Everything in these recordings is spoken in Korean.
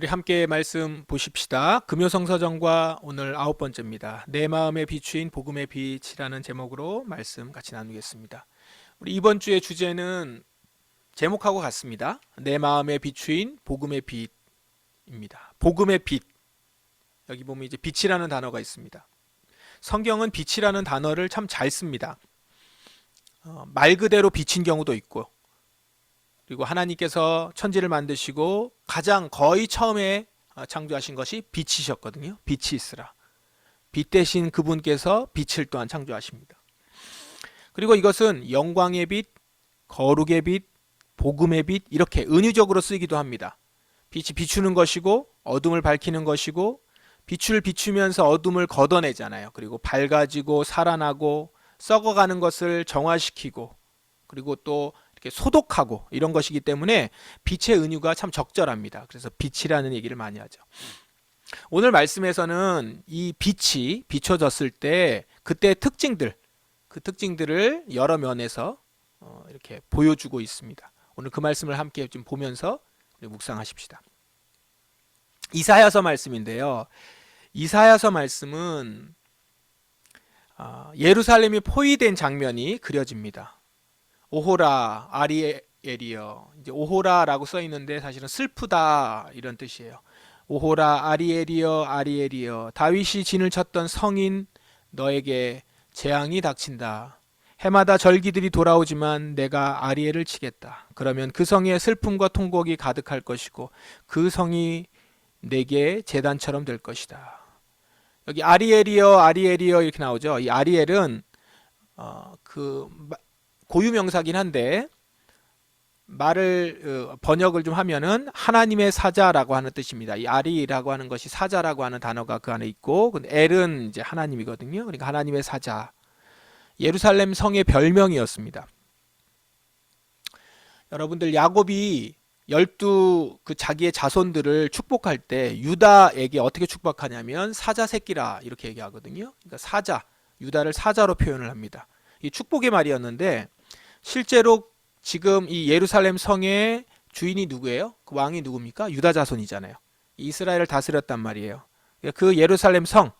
우리 함께 말씀 보십시다. 금요성서정과 오늘 9번째입니다. 내 마음에 비추인 복음의 빛이라는 제목으로 말씀 같이 나누겠습니다. 우리 이번 주의 주제는 제목하고 같습니다. 내 마음에 비추인 복음의 빛입니다. 복음의 빛. 여기 보면 이제 빛이라는 단어가 있습니다. 성경은 빛이라는 단어를 참 잘 씁니다. 말 그대로 빛인 경우도 있고, 그리고 하나님께서 천지를 만드시고 가장 거의 처음에 창조하신 것이 빛이셨거든요. 빛이 있으라. 빛 대신 그분께서 빛을 또한 창조하십니다. 그리고 이것은 영광의 빛, 거룩의 빛, 복음의 빛 이렇게 은유적으로 쓰이기도 합니다. 빛이 비추는 것이고 어둠을 밝히는 것이고 빛을 비추면서 어둠을 걷어내잖아요. 그리고 밝아지고 살아나고 썩어가는 것을 정화시키고 그리고 또 이렇게 소독하고 이런 것이기 때문에 빛의 은유가 참 적절합니다. 그래서 빛이라는 얘기를 많이 하죠. 오늘 말씀에서는 이 빛이 비춰졌을 때 그때의 특징들, 그 특징들을 여러 면에서 이렇게 보여주고 있습니다. 오늘 그 말씀을 함께 좀 보면서 묵상하십시다. 이사야서 말씀인데요. 이사야서 말씀은 예루살렘이 포위된 장면이 그려집니다. 오호라 아리엘이여. 이제 오호라라고 써 있는데 사실은 슬프다 이런 뜻이에요. 오호라 아리엘이여 아리엘이여. 다윗이 진을 쳤던 성인 너에게 재앙이 닥친다. 해마다 절기들이 돌아오지만 내가 아리엘을 치겠다. 그러면 그 성에 슬픔과 통곡이 가득할 것이고 그 성이 내게 제단처럼 될 것이다. 여기 아리엘이여 아리엘이여 이렇게 나오죠. 이 아리엘은 고유명사긴 한데 말을 번역을 좀 하면은 하나님의 사자라고 하는 뜻입니다. 이 아리라고 하는 것이 사자라고 하는 단어가 그 안에 있고, 근데 엘은 이제 하나님이거든요. 그러니까 하나님의 사자. 예루살렘 성의 별명이었습니다. 여러분들 야곱이 12 자기의 자손들을 축복할 때 유다에게 어떻게 축복하냐면 사자 새끼라 이렇게 얘기하거든요. 그러니까 사자, 유다를 사자로 표현을 합니다. 이 축복의 말이었는데 실제로 지금 이 예루살렘 성의 주인이 누구예요? 그 왕이 누굽니까? 유다 자손이잖아요. 이스라엘을 다스렸단 말이에요. 그 예루살렘 성,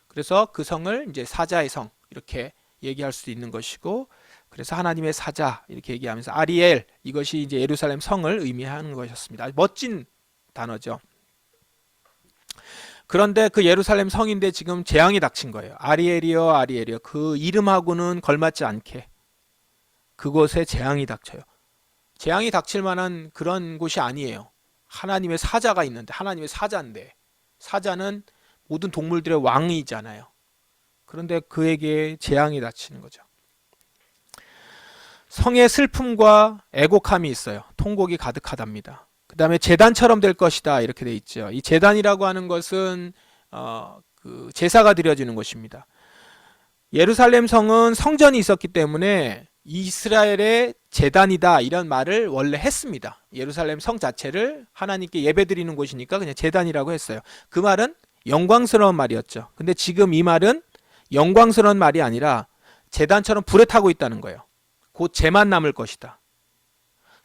그래서 그 성을 이제 사자의 성 이렇게 얘기할 수도 있는 것이고, 그래서 하나님의 사자 이렇게 얘기하면서 아리엘, 이것이 이제 예루살렘 성을 의미하는 것이었습니다. 멋진 단어죠. 그런데 그 예루살렘 성인데 지금 재앙이 닥친 거예요. 아리엘이여 아리엘이여. 그 이름하고는 걸맞지 않게 그곳에 재앙이 닥쳐요. 재앙이 닥칠 만한 그런 곳이 아니에요. 하나님의 사자가 있는데, 하나님의 사자인데, 사자는 모든 동물들의 왕이잖아요. 그런데 그에게 재앙이 닥치는 거죠. 성의 슬픔과 애곡함이 있어요. 통곡이 가득하답니다. 그 다음에 제단처럼 될 것이다 이렇게 돼 있죠. 이 제단이라고 하는 것은 그 제사가 드려지는 곳입니다. 예루살렘 성은 성전이 있었기 때문에 이스라엘의 제단이다 이런 말을 원래 했습니다. 예루살렘 성 자체를 하나님께 예배드리는 곳이니까 그냥 제단이라고 했어요. 그 말은 영광스러운 말이었죠. 근데 지금 이 말은 영광스러운 말이 아니라 제단처럼 불에 타고 있다는 거예요. 곧 재만 남을 것이다.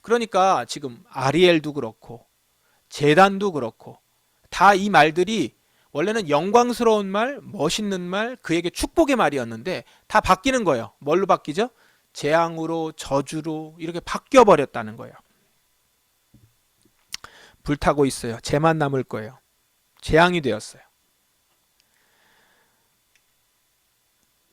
그러니까 지금 아리엘도 그렇고 제단도 그렇고 다 이 말들이 원래는 영광스러운 말, 멋있는 말, 그에게 축복의 말이었는데 다 바뀌는 거예요. 뭘로 바뀌죠? 재앙으로, 저주로 이렇게 바뀌어 버렸다는 거예요. 불타고 있어요. 재만 남을 거예요. 재앙이 되었어요.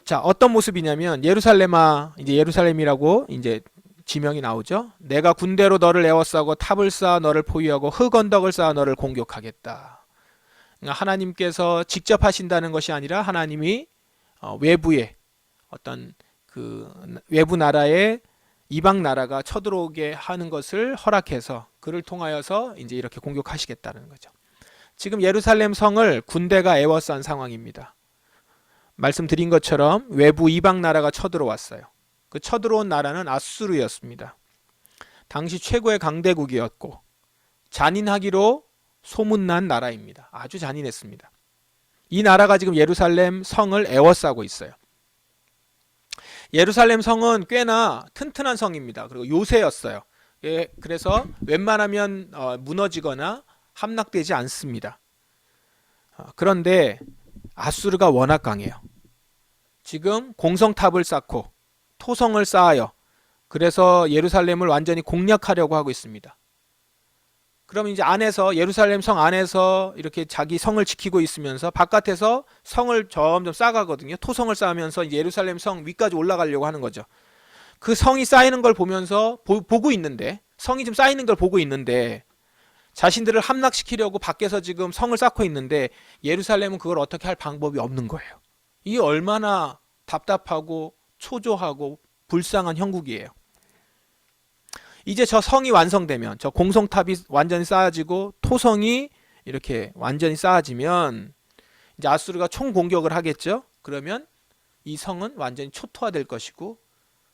자, 어떤 모습이냐면 예루살렘아, 이제 예루살렘이라고 이제 지명이 나오죠. 내가 군대로 너를 에워싸고 탑을 쌓아 너를 포위하고 흙언덕을 쌓아 너를 공격하겠다. 그러니까 하나님께서 직접 하신다는 것이 아니라 하나님이 외부에 어떤 그 외부 나라에 이방 나라가 쳐들어오게 하는 것을 허락해서 그를 통하여서 이제 이렇게 공격하시겠다는 거죠. 지금 예루살렘 성을 군대가 에워싼 상황입니다. 말씀드린 것처럼 외부 이방 나라가 쳐들어왔어요. 그 쳐들어온 나라는 아수르였습니다. 당시 최고의 강대국이었고 잔인하기로 소문난 나라입니다. 아주 잔인했습니다. 이 나라가 지금 예루살렘 성을 에워싸고 있어요. 예루살렘 성은 꽤나 튼튼한 성입니다. 그리고 요새였어요. 예, 그래서 웬만하면 무너지거나 함락되지 않습니다. 그런데 아수르가 워낙 강해요. 지금 공성탑을 쌓고 토성을 쌓아요. 그래서 예루살렘을 완전히 공략하려고 하고 있습니다. 그럼 이제 안에서 예루살렘 성 안에서 이렇게 자기 성을 지키고 있으면서 바깥에서 성을 점점 쌓아가거든요. 토성을 쌓으면서 이제 예루살렘 성 위까지 올라가려고 하는 거죠. 그 성이 쌓이는 걸 보면서 보고 있는데, 성이 좀 쌓이는 걸 보고 있는데 자신들을 함락시키려고 밖에서 지금 성을 쌓고 있는데 예루살렘은 그걸 어떻게 할 방법이 없는 거예요. 이게 얼마나 답답하고 초조하고 불쌍한 형국이에요. 이제 저 성이 완성되면, 저 공성탑이 완전히 쌓아지고 토성이 이렇게 완전히 쌓아지면 이제 아수르가 총공격을 하겠죠. 그러면 이 성은 완전히 초토화될 것이고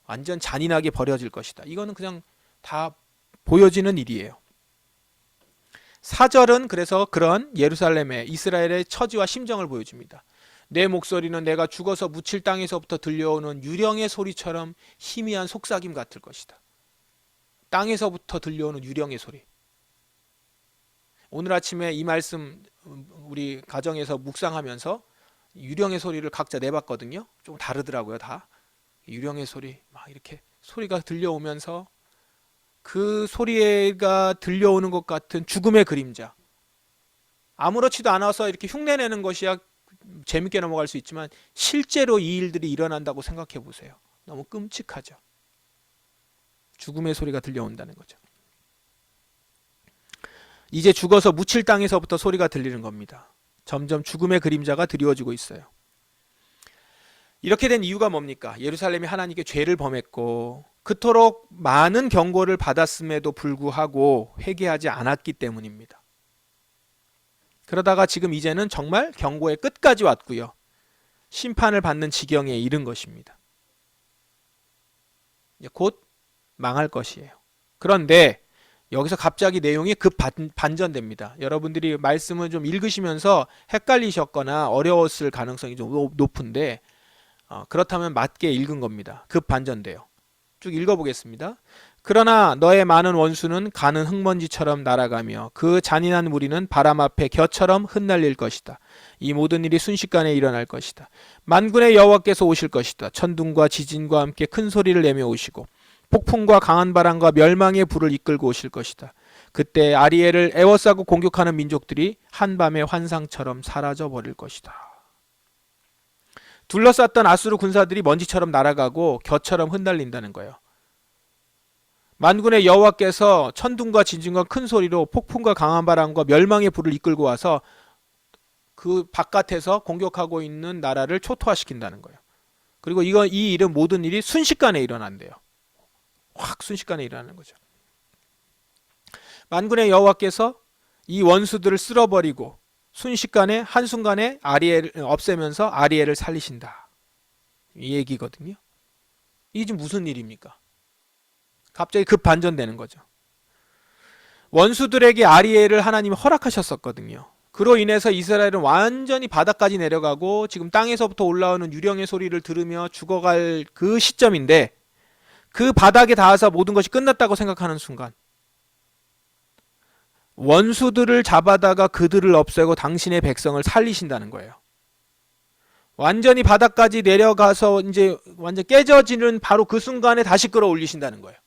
완전 잔인하게 버려질 것이다. 이거는 그냥 다 보여지는 일이에요. 4절은 그래서 그런 예루살렘의 이스라엘의 처지와 심정을 보여줍니다. 내 목소리는 내가 죽어서 묻힐 땅에서부터 들려오는 유령의 소리처럼 희미한 속삭임 같을 것이다. 땅에서부터 들려오는 유령의 소리. 오늘 아침에 이 말씀 우리 가정에서 묵상하면서 유령의 소리를 각자 내봤거든요. 좀 다르더라고요, 다. 유령의 소리, 막 이렇게 소리가 들려오면서 그 소리가 들려오는 것 같은 죽음의 그림자. 아무렇지도 않아서 이렇게 흉내내는 것이야 재밌게 넘어갈 수 있지만 실제로 이 일들이 일어난다고 생각해 보세요. 너무 끔찍하죠. 죽음의 소리가 들려온다는 거죠. 이제 죽어서 묻힐 땅에서부터 소리가 들리는 겁니다. 점점 죽음의 그림자가 드리워지고 있어요. 이렇게 된 이유가 뭡니까? 예루살렘이 하나님께 죄를 범했고 그토록 많은 경고를 받았음에도 불구하고 회개하지 않았기 때문입니다. 그러다가 지금 이제는 정말 경고의 끝까지 왔고요. 심판을 받는 지경에 이른 것입니다. 이제 곧 망할 것이에요. 그런데 여기서 갑자기 내용이 급 반전됩니다. 여러분들이 말씀을 좀 읽으시면서 헷갈리셨거나 어려웠을 가능성이 좀 높은데 그렇다면 맞게 읽은 겁니다. 급 반전돼요. 쭉 읽어보겠습니다. 그러나 너의 많은 원수는 가는 흙먼지처럼 날아가며 그 잔인한 무리는 바람 앞에 겨처럼 흩날릴 것이다. 이 모든 일이 순식간에 일어날 것이다. 만군의 여호와께서 오실 것이다. 천둥과 지진과 함께 큰 소리를 내며 오시고 폭풍과 강한 바람과 멸망의 불을 이끌고 오실 것이다. 그때 아리엘을 애워싸고 공격하는 민족들이 한밤의 환상처럼 사라져 버릴 것이다. 둘러쌌던 아수르 군사들이 먼지처럼 날아가고 겨처럼 흩날린다는 거예요. 만군의 여호와께서 천둥과 지진과 큰 소리로 폭풍과 강한 바람과 멸망의 불을 이끌고 와서 그 바깥에서 공격하고 있는 나라를 초토화시킨다는 거예요. 그리고 이 일은 모든 일이 순식간에 일어난대요. 확 순식간에 일어나는 거죠. 만군의 여호와께서 이 원수들을 쓸어버리고 순식간에 한순간에 아리엘을 없애면서 아리엘을 살리신다. 이 얘기거든요. 이게 지금 무슨 일입니까? 갑자기 급 반전되는 거죠. 원수들에게 아리엘을 하나님이 허락하셨었거든요. 그로 인해서 이스라엘은 완전히 바닥까지 내려가고 지금 땅에서부터 올라오는 유령의 소리를 들으며 죽어갈 그 시점인데 그 바닥에 닿아서 모든 것이 끝났다고 생각하는 순간 원수들을 잡아다가 그들을 없애고 당신의 백성을 살리신다는 거예요. 완전히 바닥까지 내려가서 이제 완전 깨져지는 바로 그 순간에 다시 끌어올리신다는 거예요.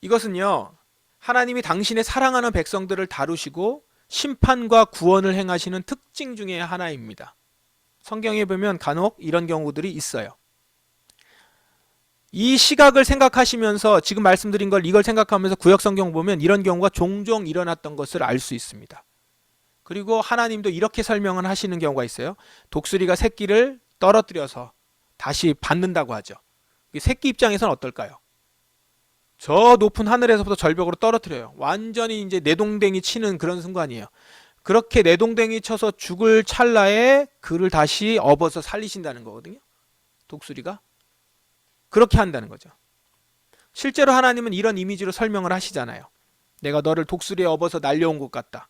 이것은요, 하나님이 당신의 사랑하는 백성들을 다루시고 심판과 구원을 행하시는 특징 중에 하나입니다. 성경에 보면 간혹 이런 경우들이 있어요. 이 시각을 생각하시면서 지금 말씀드린 걸 이걸 생각하면서 구약성경 보면 이런 경우가 종종 일어났던 것을 알 수 있습니다. 그리고 하나님도 이렇게 설명을 하시는 경우가 있어요. 독수리가 새끼를 떨어뜨려서 다시 받는다고 하죠. 새끼 입장에서는 어떨까요? 저 높은 하늘에서부터 절벽으로 떨어뜨려요. 완전히 이제 내동댕이 치는 그런 순간이에요. 그렇게 내동댕이 쳐서 죽을 찰나에 그를 다시 업어서 살리신다는 거거든요. 독수리가. 그렇게 한다는 거죠. 실제로 하나님은 이런 이미지로 설명을 하시잖아요. 내가 너를 독수리에 업어서 날려온 것 같다.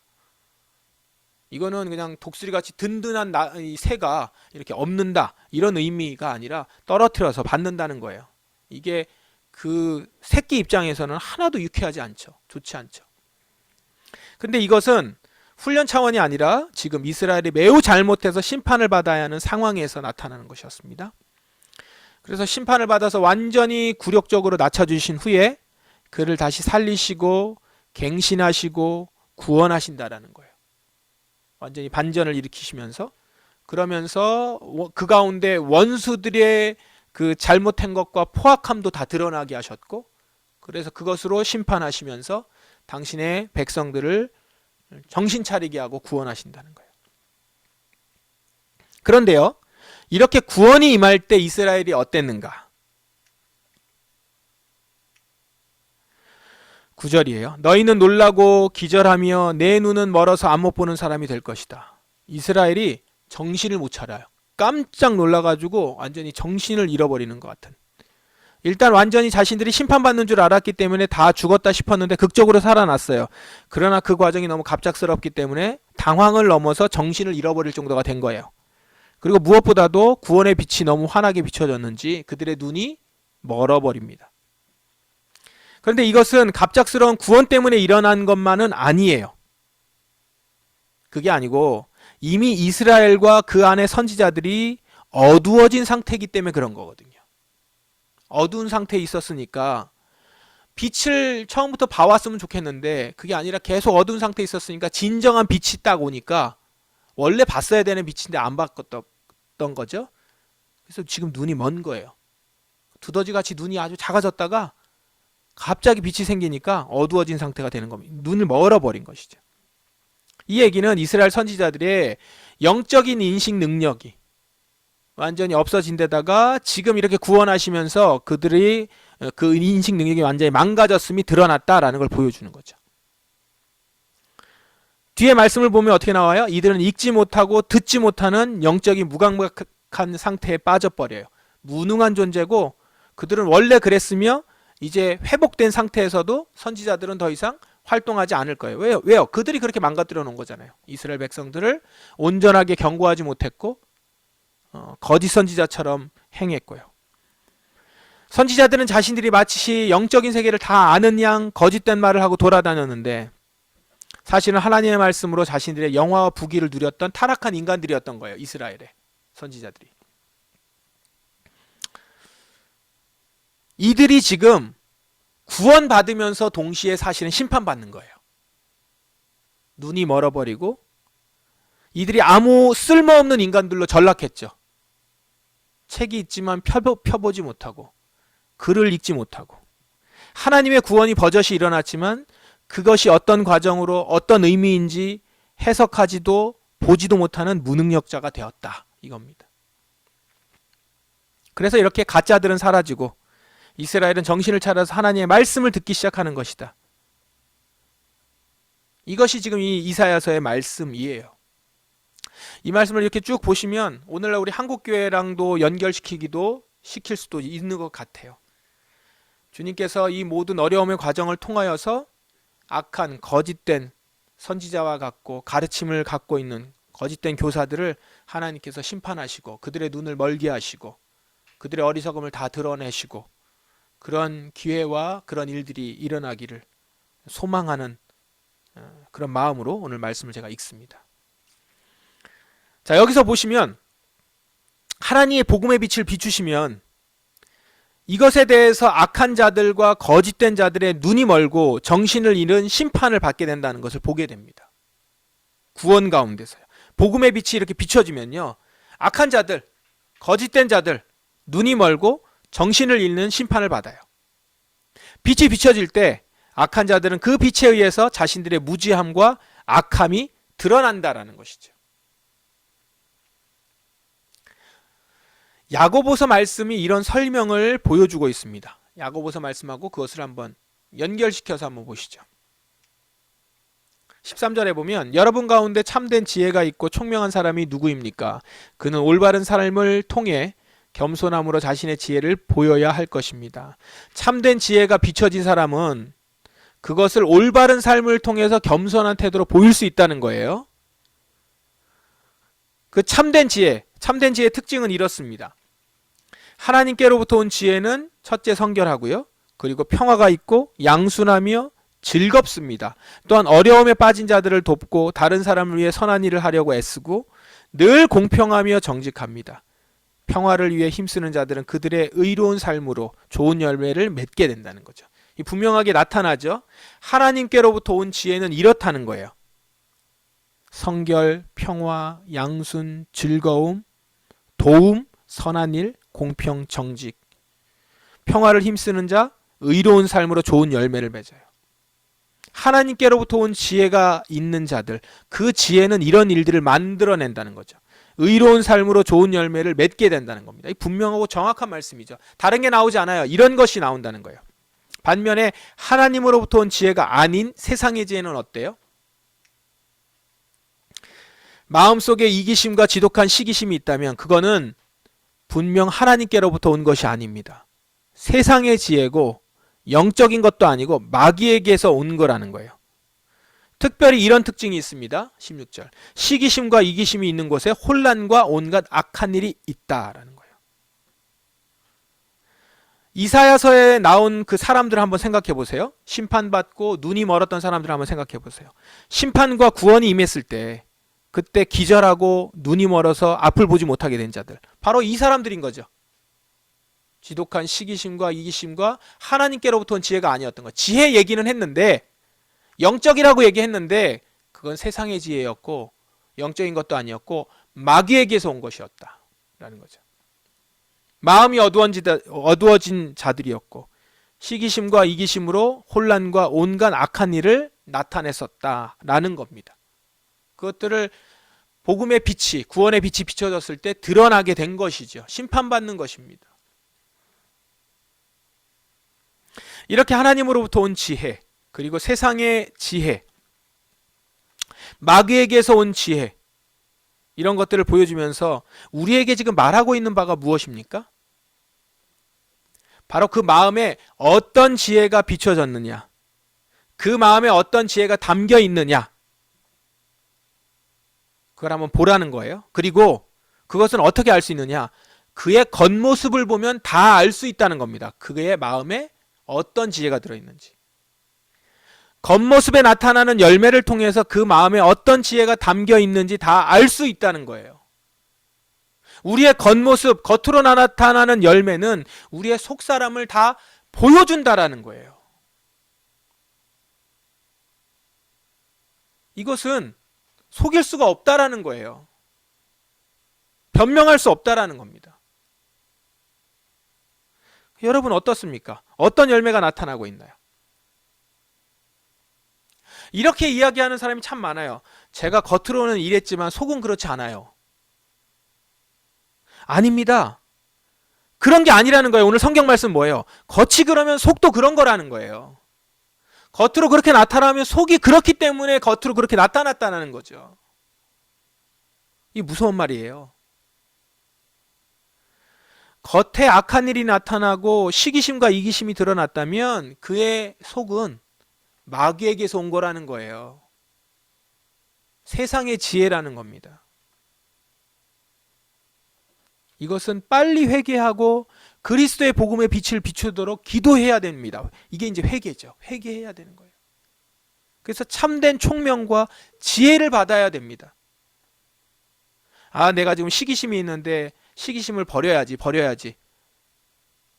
이거는 그냥 독수리같이 든든한 새가 이렇게 업는다 이런 의미가 아니라 떨어뜨려서 받는다는 거예요. 이게 그 새끼 입장에서는 하나도 유쾌하지 않죠. 좋지 않죠. 근데 이것은 훈련 차원이 아니라 지금 이스라엘이 매우 잘못해서 심판을 받아야 하는 상황에서 나타나는 것이었습니다. 그래서 심판을 받아서 완전히 굴욕적으로 낮춰주신 후에 그를 다시 살리시고 갱신하시고 구원하신다라는 거예요. 완전히 반전을 일으키시면서, 그러면서 그 가운데 원수들의 그 잘못한 것과 포악함도 다 드러나게 하셨고, 그래서 그것으로 심판하시면서 당신의 백성들을 정신 차리게 하고 구원하신다는 거예요. 그런데요, 이렇게 구원이 임할 때 이스라엘이 어땠는가? 9절이에요. 너희는 놀라고 기절하며 내 눈은 멀어서 안 못 보는 사람이 될 것이다. 이스라엘이 정신을 못 차려요. 깜짝 놀라가지고 완전히 정신을 잃어버리는 것 같은. 일단 완전히 자신들이 심판받는 줄 알았기 때문에 다 죽었다 싶었는데 극적으로 살아났어요. 그러나 그 과정이 너무 갑작스럽기 때문에 당황을 넘어서 정신을 잃어버릴 정도가 된 거예요. 그리고 무엇보다도 구원의 빛이 너무 환하게 비춰졌는지 그들의 눈이 멀어버립니다. 그런데 이것은 갑작스러운 구원 때문에 일어난 것만은 아니에요. 그게 아니고 이미 이스라엘과 그 안에 선지자들이 어두워진 상태이기 때문에 그런 거거든요. 어두운 상태에 있었으니까 빛을 처음부터 봐왔으면 좋겠는데 그게 아니라 계속 어두운 상태에 있었으니까 진정한 빛이 딱 오니까 원래 봤어야 되는 빛인데 안 봤던 거죠. 그래서 지금 눈이 먼 거예요. 두더지같이 눈이 아주 작아졌다가 갑자기 빛이 생기니까 어두워진 상태가 되는 겁니다. 눈을 멀어버린 것이죠. 이 얘기는 이스라엘 선지자들의 영적인 인식 능력이 완전히 없어진 데다가 지금 이렇게 구원하시면서 그들이 그 인식 능력이 완전히 망가졌음이 드러났다라는 걸 보여주는 거죠. 뒤에 말씀을 보면 어떻게 나와요? 이들은 읽지 못하고 듣지 못하는 영적인 무감각한 상태에 빠져버려요. 무능한 존재고 그들은 원래 그랬으며 이제 회복된 상태에서도 선지자들은 더 이상 활동하지 않을 거예요. 왜요? 그들이 그렇게 망가뜨려 놓은 거잖아요. 이스라엘 백성들을 온전하게 경고하지 못했고 거짓 선지자처럼 행했고요. 선지자들은 자신들이 마치 영적인 세계를 다 아는 양 거짓된 말을 하고 돌아다녔는데 사실은 하나님의 말씀으로 자신들의 영화와 부귀를 누렸던 타락한 인간들이었던 거예요. 이스라엘의 선지자들이. 이들이 지금 구원받으면서 동시에 사실은 심판받는 거예요. 눈이 멀어버리고 이들이 아무 쓸모없는 인간들로 전락했죠. 책이 있지만 펴보지 못하고 글을 읽지 못하고 하나님의 구원이 버젓이 일어났지만 그것이 어떤 과정으로 어떤 의미인지 해석하지도 보지도 못하는 무능력자가 되었다. 이겁니다. 그래서 이렇게 가짜들은 사라지고 이스라엘은 정신을 차려서 하나님의 말씀을 듣기 시작하는 것이다. 이것이 지금 이 이사야서의 말씀이에요. 이 말씀을 이렇게 쭉 보시면 오늘날 우리 한국교회랑도 연결시키기도 시킬 수도 있는 것 같아요. 주님께서 이 모든 어려움의 과정을 통하여서 악한 거짓된 선지자와 같고 가르침을 갖고 있는 거짓된 교사들을 하나님께서 심판하시고 그들의 눈을 멀게 하시고 그들의 어리석음을 다 드러내시고 그런 기회와 그런 일들이 일어나기를 소망하는 그런 마음으로 오늘 말씀을 제가 읽습니다. 자, 여기서 보시면 하나님의 복음의 빛을 비추시면 이것에 대해서 악한 자들과 거짓된 자들의 눈이 멀고 정신을 잃은 심판을 받게 된다는 것을 보게 됩니다. 구원 가운데서요. 복음의 빛이 이렇게 비춰지면요. 악한 자들, 거짓된 자들, 눈이 멀고 정신을 잃는 심판을 받아요. 빛이 비춰질 때 악한 자들은 그 빛에 의해서 자신들의 무지함과 악함이 드러난다라는 것이죠. 야고보서 말씀이 이런 설명을 보여주고 있습니다. 야고보서 말씀하고 그것을 한번 연결시켜서 한번 보시죠. 13절에 보면 여러분 가운데 참된 지혜가 있고 총명한 사람이 누구입니까? 그는 올바른 삶을 통해 겸손함으로 자신의 지혜를 보여야 할 것입니다. 참된 지혜가 비춰진 사람은 그것을 올바른 삶을 통해서 겸손한 태도로 보일 수 있다는 거예요. 그 참된 지혜의 특징은 이렇습니다. 하나님께로부터 온 지혜는 첫째 성결하고요. 그리고 평화가 있고 양순하며 즐겁습니다. 또한 어려움에 빠진 자들을 돕고 다른 사람을 위해 선한 일을 하려고 애쓰고 늘 공평하며 정직합니다. 평화를 위해 힘쓰는 자들은 그들의 의로운 삶으로 좋은 열매를 맺게 된다는 거죠. 이 분명하게 나타나죠. 하나님께로부터 온 지혜는 이렇다는 거예요. 성결, 평화, 양순, 즐거움, 도움, 선한 일, 공평, 정직. 평화를 힘쓰는 자, 의로운 삶으로 좋은 열매를 맺어요. 하나님께로부터 온 지혜가 있는 자들, 그 지혜는 이런 일들을 만들어낸다는 거죠. 의로운 삶으로 좋은 열매를 맺게 된다는 겁니다. 이 분명하고 정확한 말씀이죠. 다른 게 나오지 않아요. 이런 것이 나온다는 거예요. 반면에 하나님으로부터 온 지혜가 아닌 세상의 지혜는 어때요? 마음속에 이기심과 지독한 시기심이 있다면 그거는 분명 하나님께로부터 온 것이 아닙니다. 세상의 지혜고 영적인 것도 아니고 마귀에게서 온 거라는 거예요. 특별히 이런 특징이 있습니다. 16절. 시기심과 이기심이 있는 곳에 혼란과 온갖 악한 일이 있다라는 거예요. 이사야서에 나온 그 사람들을 한번 생각해 보세요. 심판받고 눈이 멀었던 사람들을 한번 생각해 보세요. 심판과 구원이 임했을 때 그때 기절하고 눈이 멀어서 앞을 보지 못하게 된 자들. 바로 이 사람들인 거죠. 지독한 시기심과 이기심과 하나님께로부터 온 지혜가 아니었던 것. 지혜 얘기는 했는데 영적이라고 얘기했는데 그건 세상의 지혜였고 영적인 것도 아니었고 마귀에게서 온 것이었다라는 거죠. 마음이 어두워진 자들이었고 시기심과 이기심으로 혼란과 온갖 악한 일을 나타냈었다라는 겁니다. 그것들을 복음의 빛이, 구원의 빛이 비춰졌을 때 드러나게 된 것이죠. 심판받는 것입니다. 이렇게 하나님으로부터 온 지혜, 그리고 세상의 지혜, 마귀에게서 온 지혜, 이런 것들을 보여주면서 우리에게 지금 말하고 있는 바가 무엇입니까? 바로 그 마음에 어떤 지혜가 비춰졌느냐, 그 마음에 어떤 지혜가 담겨 있느냐, 그걸 한번 보라는 거예요. 그리고 그것은 어떻게 알 수 있느냐, 그의 겉모습을 보면 다 알 수 있다는 겁니다. 그의 마음에 어떤 지혜가 들어있는지. 겉모습에 나타나는 열매를 통해서 그 마음에 어떤 지혜가 담겨 있는지 다 알 수 있다는 거예요. 우리의 겉모습, 겉으로 나타나는 열매는 우리의 속사람을 다 보여준다라는 거예요. 이것은 속일 수가 없다라는 거예요. 변명할 수 없다라는 겁니다. 여러분 어떻습니까? 어떤 열매가 나타나고 있나요? 이렇게 이야기하는 사람이 참 많아요. 제가 겉으로는 이랬지만 속은 그렇지 않아요. 아닙니다. 그런 게 아니라는 거예요. 오늘 성경 말씀 뭐예요? 겉이 그러면 속도 그런 거라는 거예요. 겉으로 그렇게 나타나면 속이 그렇기 때문에 겉으로 그렇게 나타났다는 거죠. 이 무서운 말이에요. 겉에 악한 일이 나타나고 시기심과 이기심이 드러났다면 그의 속은 마귀에게서 온 거라는 거예요. 세상의 지혜라는 겁니다. 이것은 빨리 회개하고 그리스도의 복음의 빛을 비추도록 기도해야 됩니다. 이게 이제 회개죠. 회개해야 되는 거예요. 그래서 참된 총명과 지혜를 받아야 됩니다. 아, 내가 지금 시기심이 있는데 시기심을 버려야지.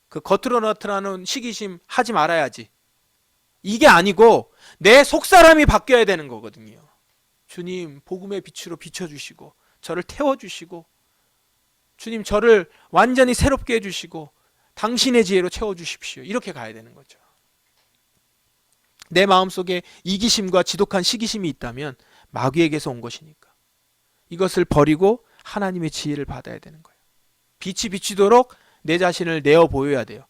그 겉으로 나타나는 시기심 하지 말아야지. 이게 아니고 내 속사람이 바뀌어야 되는 거거든요. 주님, 복음의 빛으로 비춰주시고 저를 태워주시고 주님, 저를 완전히 새롭게 해주시고 당신의 지혜로 채워주십시오. 이렇게 가야 되는 거죠. 내 마음속에 이기심과 지독한 시기심이 있다면 마귀에게서 온 것이니까 이것을 버리고 하나님의 지혜를 받아야 되는 거예요. 빛이 비치도록 내 자신을 내어 보여야 돼요.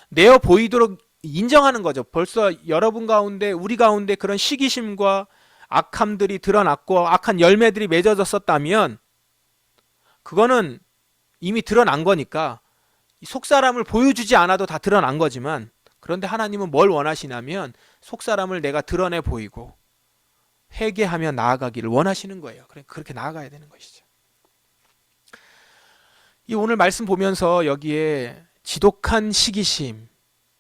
내어 보이도록 인정하는 거죠. 벌써 여러분 가운데, 우리 가운데 그런 시기심과 악함들이 드러났고 악한 열매들이 맺어졌었다면 그거는 이미 드러난 거니까 속사람을 보여주지 않아도 다 드러난 거지만, 그런데 하나님은 뭘 원하시냐면 속사람을 내가 드러내 보이고 회개하며 나아가기를 원하시는 거예요. 그렇게 나아가야 되는 것이죠. 이 오늘 말씀 보면서 여기에 지독한 시기심,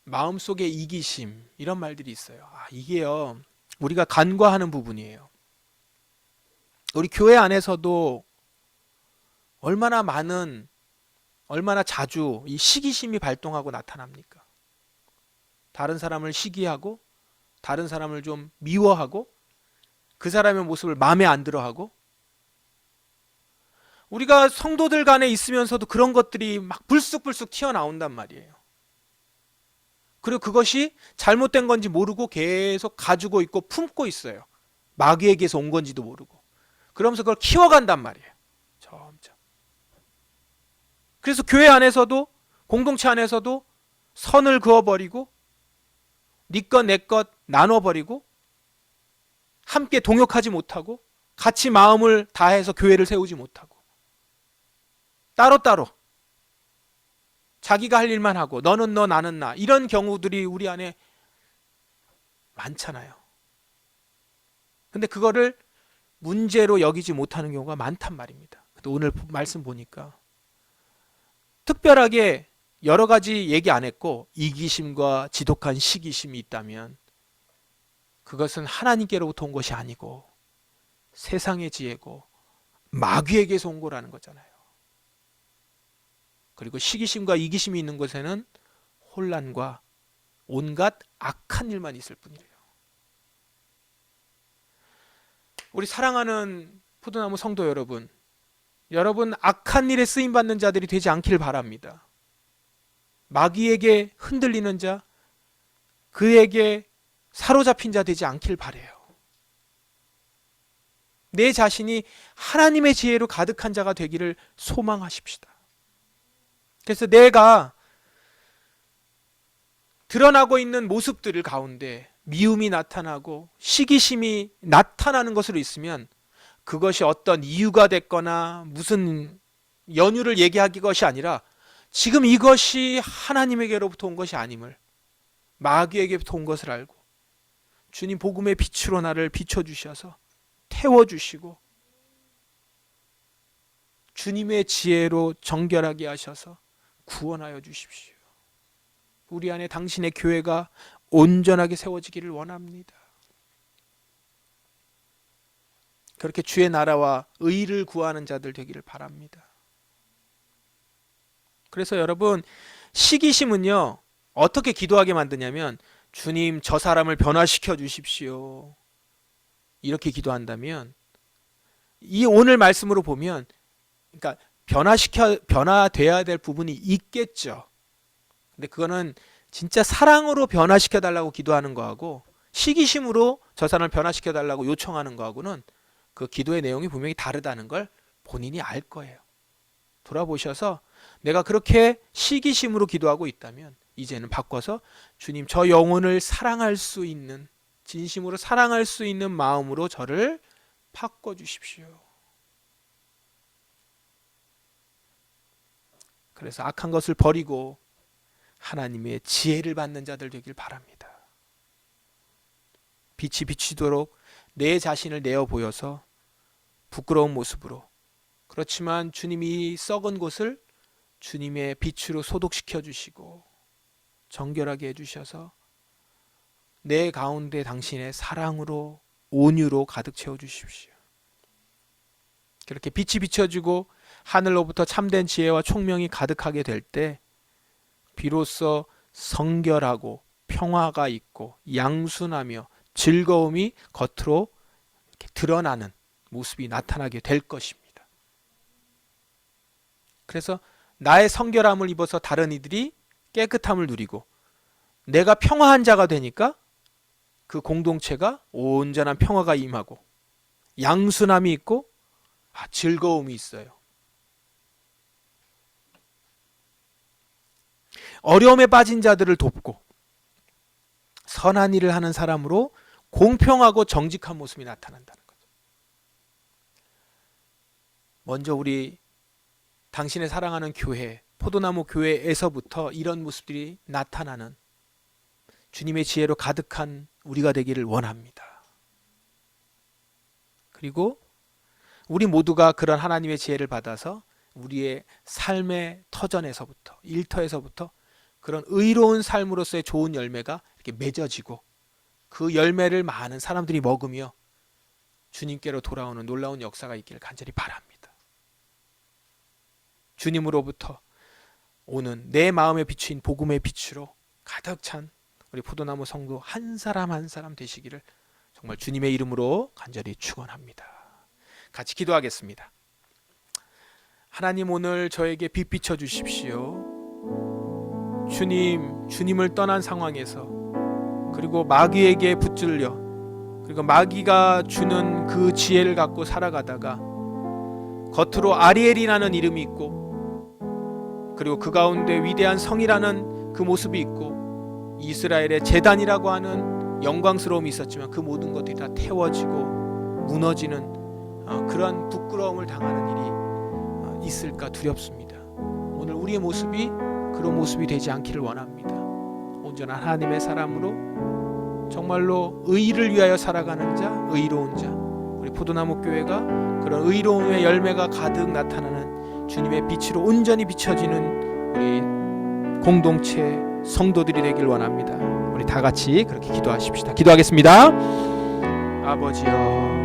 마음속에 이기심, 이런 말들이 있어요. 이게요, 우리가 간과하는 부분이에요. 우리 교회 안에서도 얼마나 자주 이 시기심이 발동하고 나타납니까? 다른 사람을 시기하고, 다른 사람을 좀 미워하고, 그 사람의 모습을 마음에 안 들어하고, 우리가 성도들 간에 있으면서도 그런 것들이 막 불쑥불쑥 튀어나온단 말이에요. 그리고 그것이 잘못된 건지 모르고 계속 가지고 있고 품고 있어요. 마귀에게서 온 건지도 모르고. 그러면서 그걸 키워간단 말이에요. 점점. 그래서 교회 안에서도, 공동체 안에서도 선을 그어버리고, 네 것 내 것 나눠버리고, 함께 동역하지 못하고, 같이 마음을 다해서 교회를 세우지 못하고, 따로따로 자기가 할 일만 하고, 너는 너 나는 나, 이런 경우들이 우리 안에 많잖아요. 근데 그거를 문제로 여기지 못하는 경우가 많단 말입니다. 오늘 말씀 보니까 특별하게 여러 가지 얘기 안 했고, 이기심과 지독한 시기심이 있다면 그것은 하나님께로부터 온 것이 아니고 세상의 지혜고 마귀에게서 온 거라는 거잖아요. 그리고 시기심과 이기심이 있는 곳에는 혼란과 온갖 악한 일만 있을 뿐이래요. 우리 사랑하는 포도나무 성도 여러분, 여러분 악한 일에 쓰임받는 자들이 되지 않길 바랍니다. 마귀에게 흔들리는 자, 그에게 사로잡힌 자 되지 않길 바라요. 내 자신이 하나님의 지혜로 가득한 자가 되기를 소망하십시다. 그래서 내가 드러나고 있는 모습들 가운데 미움이 나타나고 시기심이 나타나는 것으로 있으면 그것이 어떤 이유가 됐거나 무슨 연유를 얘기하기 것이 아니라 지금 이것이 하나님에게로부터 온 것이 아님을, 마귀에게부터 온 것을 알고 주님 복음의 빛으로 나를 비춰주셔서 태워주시고 주님의 지혜로 정결하게 하셔서 구원하여 주십시오. 우리 안에 당신의 교회가 온전하게 세워지기를 원합니다. 그렇게 주의 나라와 의를 구하는 자들 되기를 바랍니다. 그래서 여러분, 시기심은요, 어떻게 기도하게 만드냐면 주님 저 사람을 변화시켜 주십시오, 이렇게 기도한다면, 이 오늘 말씀으로 보면, 그러니까 변화돼야 될 부분이 있겠죠. 근데 그거는 진짜 사랑으로 변화시켜 달라고 기도하는 거하고 시기심으로 저 사람을 변화시켜 달라고 요청하는 거하고는 그 기도의 내용이 분명히 다르다는 걸 본인이 알 거예요. 돌아보셔서 내가 그렇게 시기심으로 기도하고 있다면 이제는 바꿔서 주님 저 영혼을 사랑할 수 있는, 진심으로 사랑할 수 있는 마음으로 저를 바꿔주십시오. 그래서 악한 것을 버리고 하나님의 지혜를 받는 자들 되길 바랍니다. 빛이 비치도록 내 자신을 내어 보여서 부끄러운 모습으로, 그렇지만 주님이 썩은 곳을 주님의 빛으로 소독시켜 주시고 정결하게 해주셔서 내 가운데 당신의 사랑으로, 온유로 가득 채워 주십시오. 그렇게 빛이 비춰지고 하늘로부터 참된 지혜와 총명이 가득하게 될 때 비로소 성결하고 평화가 있고 양순하며 즐거움이 겉으로 이렇게 드러나는 모습이 나타나게 될 것입니다. 그래서 나의 성결함을 입어서 다른 이들이 깨끗함을 누리고 내가 평화한 자가 되니까 그 공동체가 온전한 평화가 임하고 양순함이 있고 즐거움이 있어요. 어려움에 빠진 자들을 돕고 선한 일을 하는 사람으로 공평하고 정직한 모습이 나타난다는 거죠. 먼저 우리 당신의 사랑하는 교회, 포도나무 교회에서부터 이런 모습들이 나타나는 주님의 지혜로 가득한 우리가 되기를 원합니다. 그리고 우리 모두가 그런 하나님의 지혜를 받아서 우리의 삶의 터전에서부터, 일터에서부터 그런 의로운 삶으로서의 좋은 열매가 이렇게 맺어지고 그 열매를 많은 사람들이 먹으며 주님께로 돌아오는 놀라운 역사가 있기를 간절히 바랍니다. 주님으로부터 오는 내 마음에 비추인 복음의 빛으로 가득 찬 우리 포도나무 성도 한 사람 한 사람 되시기를 정말 주님의 이름으로 간절히 축원합니다. 같이 기도하겠습니다. 하나님, 오늘 저에게 빛 비춰 주십시오. 주님을 떠난 상황에서, 그리고 마귀에게 붙들려, 그리고 마귀가 주는 그 지혜를 갖고 살아가다가 겉으로 아리엘이라는 이름이 있고, 그리고 그 가운데 위대한 성이라는 그 모습이 있고, 이스라엘의 제단이라고 하는 영광스러움이 있었지만 그 모든 것들이 다 태워지고 무너지는 그런 부끄러움을 당하는 일이 있을까 두렵습니다. 오늘 우리의 모습이 그런 모습이 되지 않기를 원합니다. 온전한 하나님의 사람으로 정말로 의를 위하여 살아가는 자, 의로운 자, 우리 포도나무 교회가 그런 의로움의 열매가 가득 나타나는 주님의 빛으로 온전히 비춰지는 우리 공동체 성도들이 되길 원합니다. 우리 다 같이 그렇게 기도하십시다. 기도하겠습니다. 아버지여,